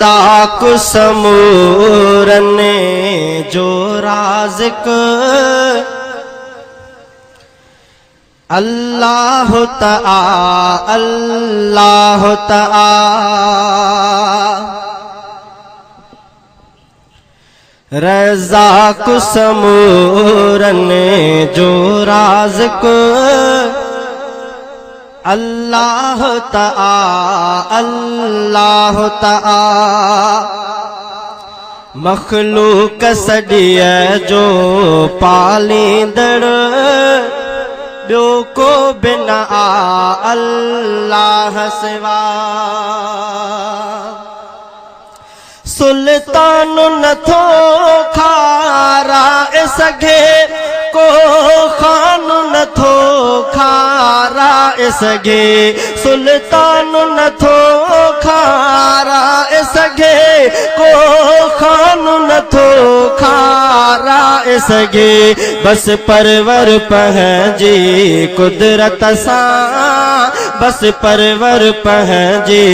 ताक समूरने जो राज़िक अल्लाह तआला अल्लाह तआला रज़ाक समूरने जो राज़िक अल्लाह तआला अल्लाह तआला मखलूक सॾीअ जो पालींदड़ ॿियो को बि न आ अल्लाह सिवा सुल्तान नथो खाराए सघे को खान नथो खाराए सघे सुल्तान नथो खाराए सघे को खान नथो खाराए सघे बस परवर पंहिंजी कुदरत सां बस परवर पंहिंजी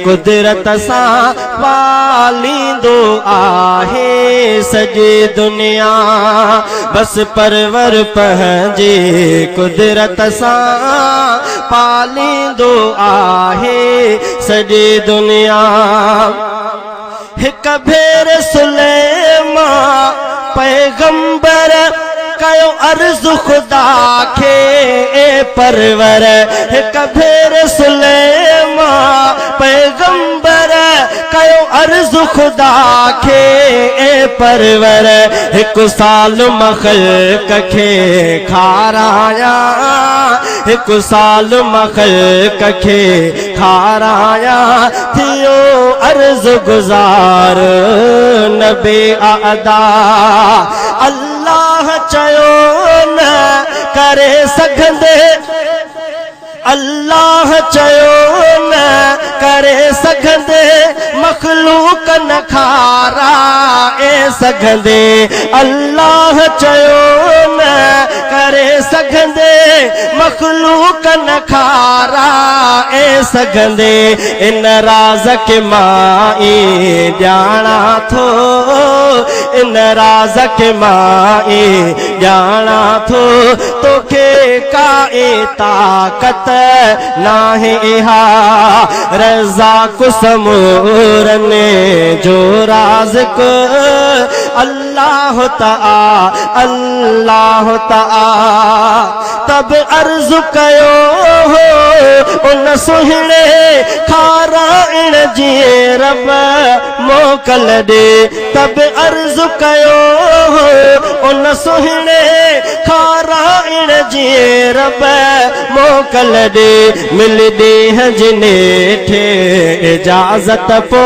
कुदरत सां पालींदो आहे सॼी दुनिया बस परवर पंहिंजी कुदरत सां पालींदो आहे सॼी दुनिया हिक भेर सुलेमान पैगंबर कयो अर्ज़ खुदा खे ए परवर हिक भेर सुलेमान पैगंबर कयो अर्ज़ खुदा खे ए परवर हिकु साल मख़लूक़ खे खाराया हिकु साल मख़लूक़ खे खाराया थियो अर्ज़ गुज़ार नबी आदा अल्लाह चयो न करे सघंदे अल्लाह चयो न करे सघंदे मखलूक न खाराए सघंदे अल्लाह चयो न करे सघंदे मखलूक न खाराए सघंदे इन राज़ खे मां ई ॼाणा थो इन राज़ खे मां ई ॼाणा थो तोखे काई ताक़त नाहे इहा रज़ाक समूरने जो राज़िक अल्लाह तआला अल्लाह तआला तब अर्ज़ कयो हो उन सुहिणे खाराइण जी रब मोकल ॾे तब अर्ज़ कयो हो उन सुहिणे खाराइण जी रब मोकल ॾे मिल ॾींह जिनेठे इजाज़त पो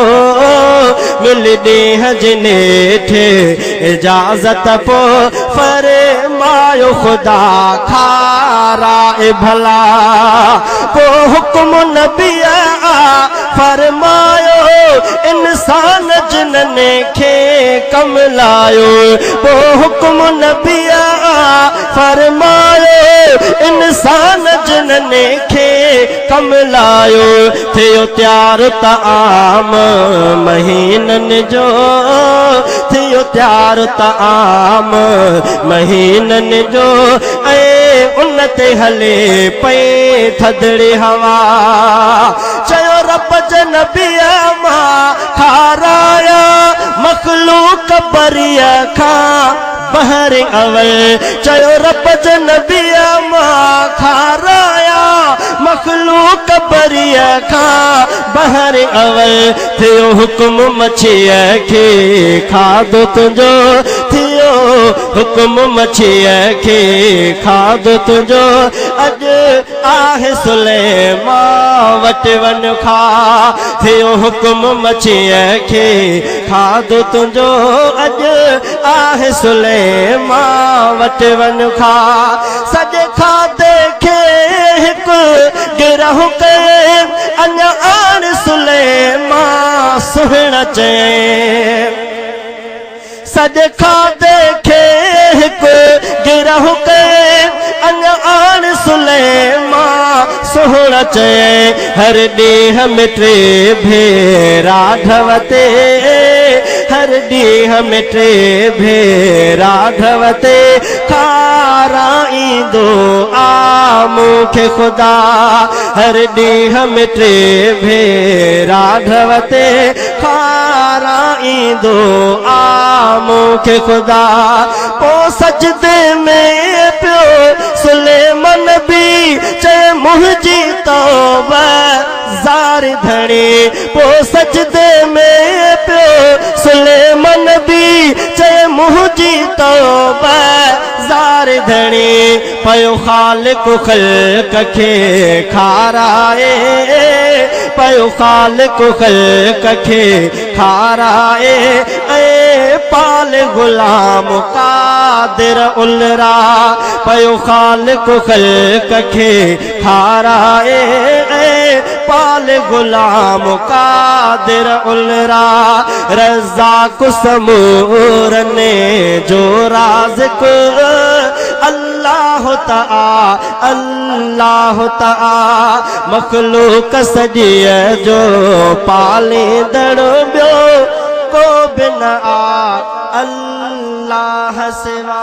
मिल ॾींह जिनेठे इजाज़त पो फरमायो खुदा खाराए भला पो हुक्म नबीअ फरमायो इंसान जिनने खे कम लायो पो हुक्म नबीअ फरमायो इंसान जिनने खे कम लायो थियो त्यार ताम महीननि जो थियो त्यार ताम महीननि जो ऐं उन ते हले पई थधड़ी हवा चयो रब जे नबीअ मां खाराया मखलूक बरीअ खां बहर अवल चयो रब जे नबीअ मां खाराया मखलूक बरीअ खां बहर अवल थियो हुक्म मछीअ खे खाधो तुंहिंजो थियो हुक्म मछीअ खे खाधो तुंहिंजो अॼु आहे सुलेमान वटि वञ खा थियो हुक्म मछीअ खे खाधो तुंहिंजो अॼु आहे सुलेमान वटि वञ खा सॼे खाधे खे हिकु गिरह कये अञा आण सुलेमान सुहिणा चए सॼे खाधे खे हिकु गिरह कये अञा आण सुलेमान हुण चए हर ॾींहं में टे भेरा ढवते हर ॾींहं में टे भेरा ढवते खाराईंदो आ मूंखे ख़ुदा हर ॾींहं में टे भेरा ढवते खाराईंदो आ मूंखे ख़ुदा पोइ सजदे में पियो सुलेमान बि चए मुंहिंजी तौबा ज़ार धणी पोइ सजदे में पियो सुलेमान बि चए मुंहिंजी तौबा ज़ार धणी पयो ख़ालिक ख़ल्क़ खे खाराए पयो ख़ालिक ख़ल्क़ खे खाराए ऐं पाल ग़ुलाम क़ादिर उलरा पयो ख़ालिक ख़ल्क़ खे खाराए ऐं पाल ग़ुलाम क़ादिर उलरा रज़ाक़ समूरने जो राज़िक़ अल्लाह तआ मख़लूक सॼीअ जो पालींदड़ ॿियो को बि न आ अल्लाह सिवा।